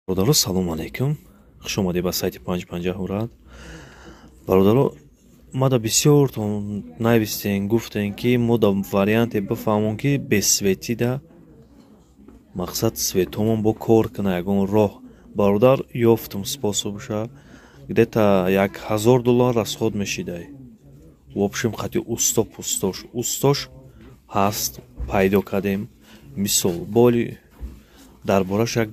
برادران سلام علیکم. خوش آمدید به سایت 550 راد. برادران ما دا بسیار تون نویستین گفتین که ما دا وریانت بفهمون که به سویتی دا مقصد سویتومون با کار کنه یکون راه برادر یافتم способша где-то $1000 расход мешидай. В общем خطی اوستا اوستاش هست پیدا کردیم. مثال боли دربارش یک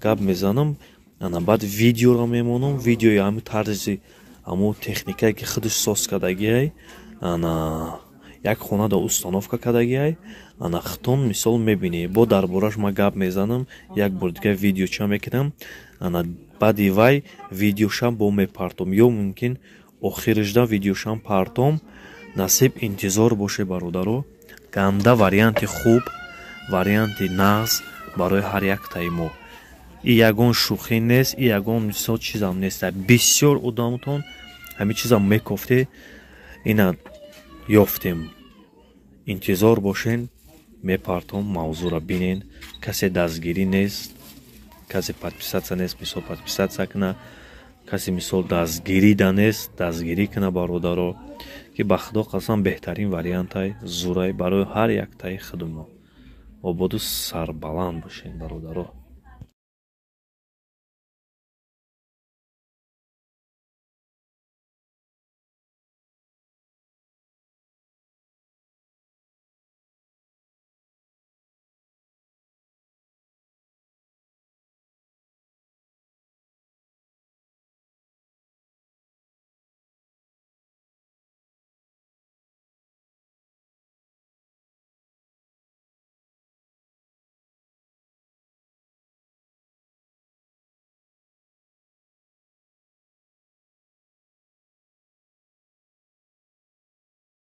گپ میزنم انا بعد ویدیو را میمونم ویدیوی همون طرزی همون تکنیکی که خودش ساز کردگی انا یک خونه دا установка کردگی انا ختم مثال میبینی با دربارش ما گپ میزنم یک بار دیگه ویدیو چا میکنم انا بعد وای ویدیوشم با میپرتم یا ممکن آخرش دا ویدیوشم پرتم نصیب انتظار باشه برادرو گنده وریانت خوب وریانت نغز برای هر یک تایمو ای یگون شوخی نیست ای یگون مثال چیزم نیست بسیار ادامتون همین چیزم میکفته اینا یافتیم انتظار باشین میپرتم موضوع را بینین کسی دستگیری نیست کسی подписаться نیست مثال подписаться کنه کسی مثال دستگیری دا نیست دستگیری کنه برادرو که به خدا قسم بهترین وریانت های زورای برای هر یک تای خدمت آباد و سربلند باشین برادرو.